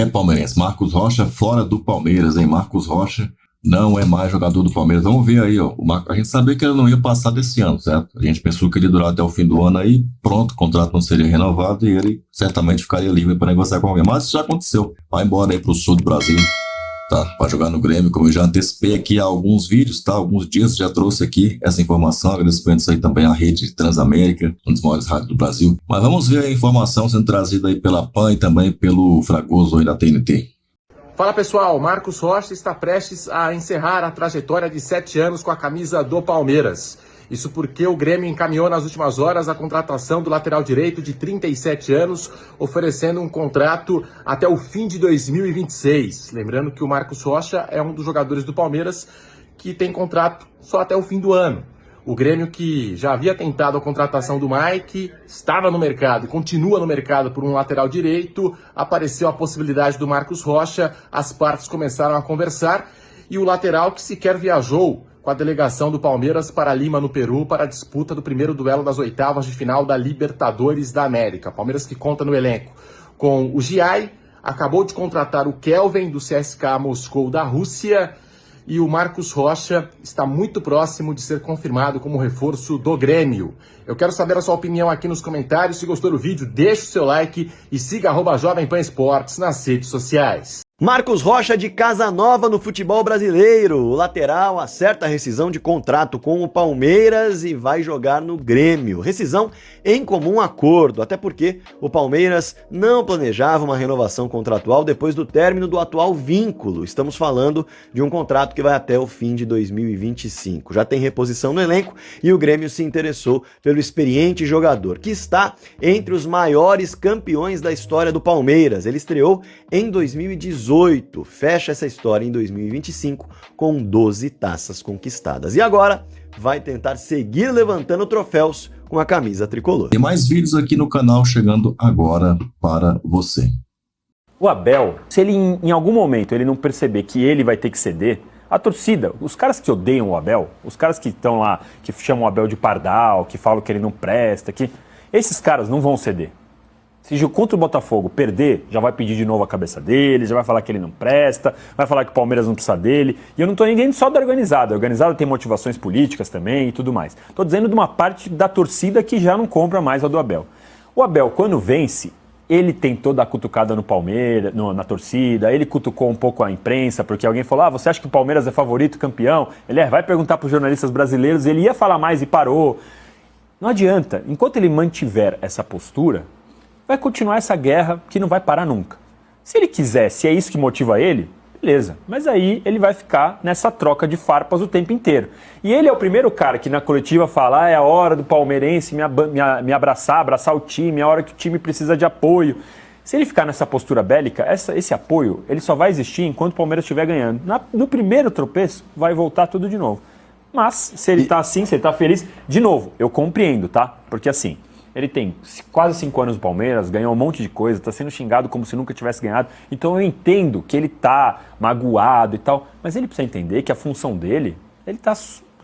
é palmeirense. Marcos Rocha fora do Palmeiras, hein? Marcos Rocha não é mais jogador do Palmeiras. Vamos ver aí, ó. A gente sabia que ele não ia passar desse ano, certo? A gente pensou que ele ia durar até o fim do ano aí, pronto, o contrato não seria renovado e ele certamente ficaria livre para negociar com alguém. Mas isso já aconteceu. Vai embora aí pro sul do Brasil, tá? Vai jogar no Grêmio, como eu já antecipei aqui há alguns vídeos, tá? Alguns dias já trouxe aqui essa informação, agradecendo isso aí também à rede Transamérica, uma das maiores rádios do Brasil. Mas vamos ver a informação sendo trazida aí pela PAN e também pelo Fragoso aí da TNT. Fala pessoal, Marcos Rocha está prestes a encerrar a trajetória de 7 anos com a camisa do Palmeiras. Isso porque o Grêmio encaminhou nas últimas horas a contratação do lateral direito de 37 anos, oferecendo um contrato até o fim de 2026. Lembrando que o Marcos Rocha é um dos jogadores do Palmeiras que tem contrato só até o fim do ano. O Grêmio, que já havia tentado a contratação do Mike, estava no mercado e continua no mercado por um lateral direito, apareceu a possibilidade do Marcos Rocha, as partes começaram a conversar e o lateral, que sequer viajou com a delegação do Palmeiras para Lima, no Peru, para a disputa do primeiro duelo das oitavas de final da Libertadores da América. Palmeiras que conta no elenco com o Giai, acabou de contratar o Kelvin do CSKA Moscou da Rússia, e o Marcos Rocha está muito próximo de ser confirmado como reforço do Grêmio. Eu quero saber a sua opinião aqui nos comentários. Se gostou do vídeo, deixe o seu like e siga @Jovem Pan Esportes nas redes sociais. Marcos Rocha de casa nova no futebol brasileiro. O lateral acerta a rescisão de contrato com o Palmeiras e vai jogar no Grêmio. Rescisão em comum acordo, até porque o Palmeiras não planejava uma renovação contratual depois do término do atual vínculo. Estamos falando de um contrato que vai até o fim de 2025. Já tem reposição no elenco e o Grêmio se interessou pelo experiente jogador, que está entre os maiores campeões da história do Palmeiras. Ele estreou em 2018. Fecha essa história em 2025 com 12 taças conquistadas. E agora vai tentar seguir levantando troféus com a camisa tricolor. Tem mais vídeos aqui no canal chegando agora para você. O Abel, se ele em algum momento ele não perceber que ele vai ter que ceder, a torcida, os caras que odeiam o Abel, os caras que estão lá, que chamam o Abel de pardal, que falam que ele não presta, esses caras não vão ceder. Se contra o Botafogo perder, já vai pedir de novo a cabeça dele, já vai falar que ele não presta, vai falar que o Palmeiras não precisa dele. E eu não estou nem só da organizada. A organizada tem motivações políticas também e tudo mais. Estou dizendo de uma parte da torcida que já não compra mais a do Abel. O Abel, quando vence, ele tentou dar cutucada no Palmeiras, na torcida, ele cutucou um pouco a imprensa, porque alguém falou, você acha que o Palmeiras é favorito, campeão? Ele vai perguntar para os jornalistas brasileiros, ele ia falar mais e parou. Não adianta. Enquanto ele mantiver essa postura, vai continuar essa guerra que não vai parar nunca. Se ele quiser, se é isso que motiva ele, beleza. Mas aí ele vai ficar nessa troca de farpas o tempo inteiro. E ele é o primeiro cara que na coletiva fala, é a hora do palmeirense me abraçar o time, é a hora que o time precisa de apoio. Se ele ficar nessa postura bélica, esse apoio ele só vai existir enquanto o Palmeiras estiver ganhando. No primeiro tropeço, vai voltar tudo de novo. Mas, se ele tá assim, se ele tá feliz, de novo, eu compreendo, tá? Porque assim, ele tem quase 5 anos no Palmeiras, ganhou um monte de coisa, está sendo xingado como se nunca tivesse ganhado. Então eu entendo que ele está magoado e tal, mas ele precisa entender que a função dele, ele está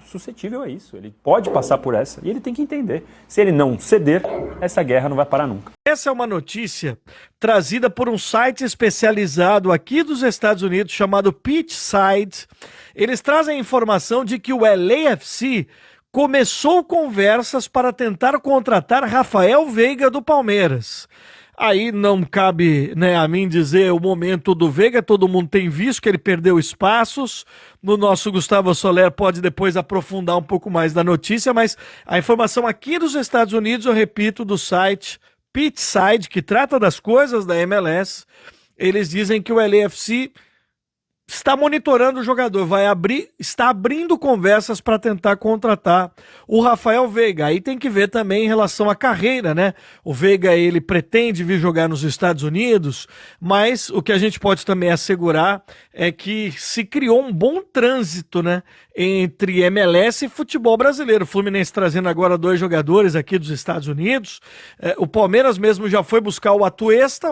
suscetível a isso. Ele pode passar por essa e ele tem que entender. Se ele não ceder, essa guerra não vai parar nunca. Essa é uma notícia trazida por um site especializado aqui dos Estados Unidos chamado Pitchside. Eles trazem a informação de que o LAFC começou conversas para tentar contratar Rafael Veiga do Palmeiras. Aí não cabe, a mim dizer o momento do Veiga, todo mundo tem visto que ele perdeu espaços. No nosso Gustavo Soler pode depois aprofundar um pouco mais da notícia, mas a informação aqui dos Estados Unidos, eu repito, do site Pitchside, que trata das coisas da MLS, eles dizem que o LAFC está monitorando o jogador, está abrindo conversas para tentar contratar o Rafael Veiga. Aí tem que ver também em relação à carreira, né? O Veiga, ele pretende vir jogar nos Estados Unidos, mas o que a gente pode também assegurar é que se criou um bom trânsito, né, entre MLS e futebol brasileiro. O Fluminense trazendo agora 2 jogadores aqui dos Estados Unidos. O Palmeiras mesmo já foi buscar o Atuesta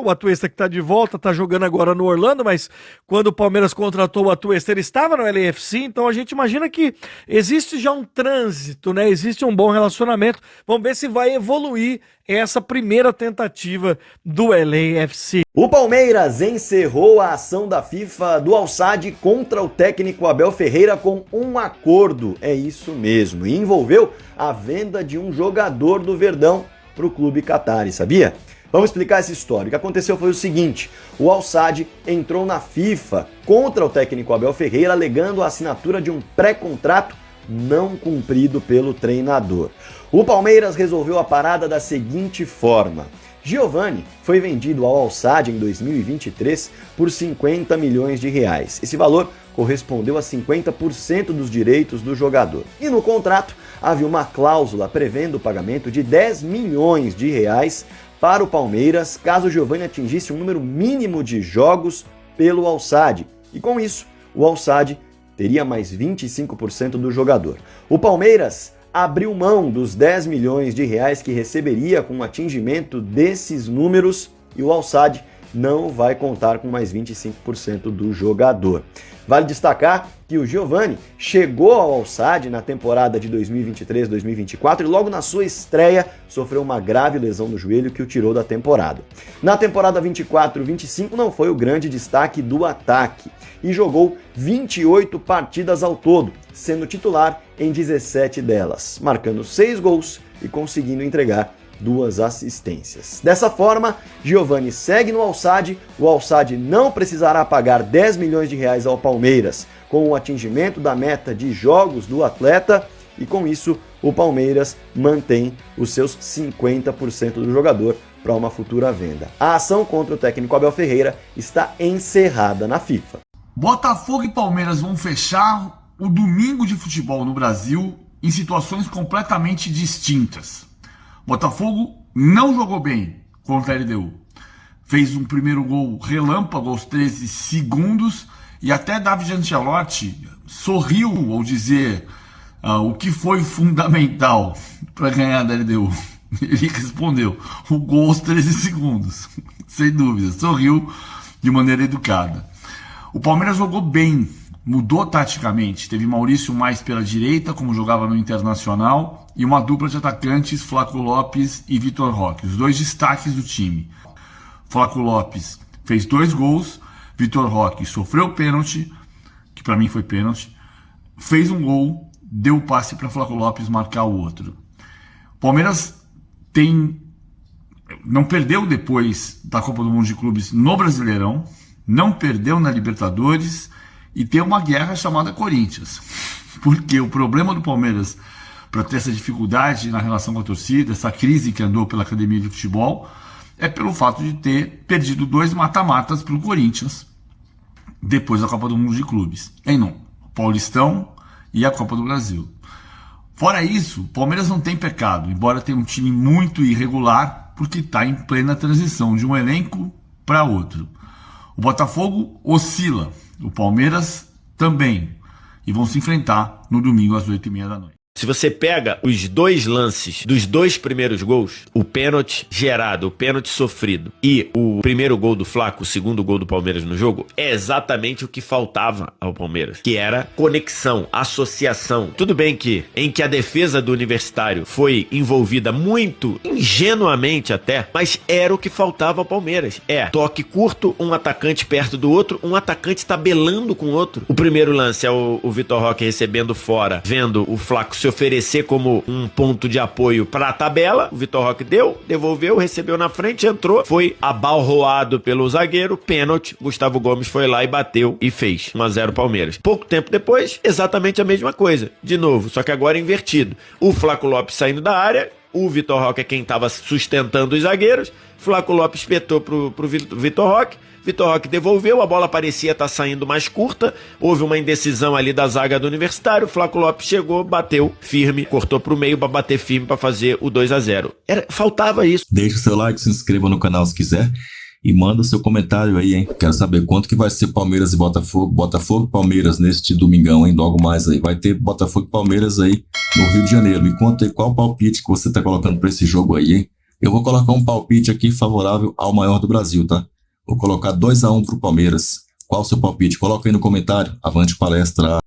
que está de volta, está jogando agora no Orlando, mas quando o Palmeiras contratou o Atuesta, ele estava no LAFC, então a gente imagina que existe já um trânsito, né? Existe um bom relacionamento. Vamos ver se vai evoluir essa primeira tentativa do LAFC. O Palmeiras encerrou a ação da FIFA do Al-Sadd contra o técnico Abel Ferreira com um acordo. É isso mesmo. E envolveu a venda de um jogador do Verdão para o clube Qatari, sabia? Vamos explicar essa história. O que aconteceu foi o seguinte: o Al-Sadd entrou na FIFA contra o técnico Abel Ferreira alegando a assinatura de um pré-contrato não cumprido pelo treinador. O Palmeiras resolveu a parada da seguinte forma: Giovani foi vendido ao Al-Sadd em 2023 por 50 milhões de reais. Esse valor correspondeu a 50% dos direitos do jogador. E no contrato havia uma cláusula prevendo o pagamento de 10 milhões de reais para o Palmeiras caso Giovani atingisse um número mínimo de jogos pelo Al-Sadd. E com isso, o Al-Sadd teria mais 25% do jogador. O Palmeiras abriu mão dos 10 milhões de reais que receberia com o atingimento desses números e o Al-Sadd não vai contar com mais 25% do jogador. Vale destacar que o Giovani chegou ao Al-Sadd na temporada de 2023-2024 e logo na sua estreia sofreu uma grave lesão no joelho que o tirou da temporada. Na temporada 24-25 não foi o grande destaque do ataque e jogou 28 partidas ao todo, sendo titular em 17 delas, marcando 6 gols e conseguindo entregar 2 assistências. Dessa forma, Giovani segue no Al-Sadd, o Al-Sadd não precisará pagar 10 milhões de reais ao Palmeiras com o atingimento da meta de jogos do atleta e com isso o Palmeiras mantém os seus 50% do jogador para uma futura venda. A ação contra o técnico Abel Ferreira está encerrada na FIFA. Botafogo e Palmeiras vão fechar o domingo de futebol no Brasil em situações completamente distintas. Botafogo não jogou bem contra a LDU. Fez um primeiro gol relâmpago aos 13 segundos e até David Ancelotti sorriu ao dizer o que foi fundamental para ganhar da LDU. Ele respondeu: o gol aos 13 segundos. Sem dúvida, sorriu de maneira educada. O Palmeiras jogou bem, mudou taticamente. Teve Maurício mais pela direita, como jogava no Internacional, e uma dupla de atacantes, Flaco Lopes e Vitor Roque, os dois destaques do time. Flaco Lopes fez 2 gols, Vitor Roque sofreu pênalti, que para mim foi pênalti, fez um gol, deu o passe para Flaco Lopes marcar o outro. O Palmeiras não perdeu depois da Copa do Mundo de Clubes no Brasileirão, não perdeu na Libertadores e tem uma guerra chamada Corinthians. Porque o problema do Palmeiras, para ter essa dificuldade na relação com a torcida, essa crise que andou pela academia de futebol, é pelo fato de ter perdido 2 mata-matas para o Corinthians depois da Copa do Mundo de Clubes. O Paulistão e a Copa do Brasil. Fora isso, o Palmeiras não tem pecado, embora tenha um time muito irregular, porque está em plena transição de um elenco para outro. O Botafogo oscila, o Palmeiras também, e vão se enfrentar no domingo às 8h30 da noite. Se você pega os 2 lances dos 2 primeiros gols, o pênalti gerado, o pênalti sofrido e o primeiro gol do Flaco, o segundo gol do Palmeiras no jogo, é exatamente o que faltava ao Palmeiras, que era conexão, associação. Tudo bem que em que a defesa do Universitário foi envolvida muito ingenuamente até, mas era o que faltava ao Palmeiras. Toque curto, um atacante perto do outro, um atacante tabelando com o outro. O primeiro lance é o Vitor Roque recebendo fora, vendo o Flaco se oferecer como um ponto de apoio para a tabela. O Vitor Roque devolveu, recebeu na frente, entrou, foi abalroado pelo zagueiro, pênalti, Gustavo Gomes foi lá e bateu e fez 1-0 Palmeiras. Pouco tempo depois, exatamente a mesma coisa, de novo, só que agora invertido. O Flaco Lopes saindo da área, o Vitor Roque é quem estava sustentando os zagueiros, Flaco Lopes espetou pro Vitor Roque, Vitor Roque devolveu, a bola parecia estar saindo mais curta, houve uma indecisão ali da zaga do Universitário, Flaco Lopes chegou, bateu firme, cortou pro meio para bater firme para fazer o 2-0. Faltava isso. Deixa o seu like, se inscreva no canal se quiser e manda seu comentário aí, hein? Quero saber quanto que vai ser Palmeiras e Botafogo, Botafogo e Palmeiras neste domingão, hein? Logo mais aí, vai ter Botafogo e Palmeiras aí no Rio de Janeiro. Me conta aí qual o palpite que você tá colocando para esse jogo aí, hein? Eu vou colocar um palpite aqui favorável ao maior do Brasil, tá? Vou colocar 2-1 pro Palmeiras. Qual o seu palpite? Coloca aí no comentário. Avante palestra!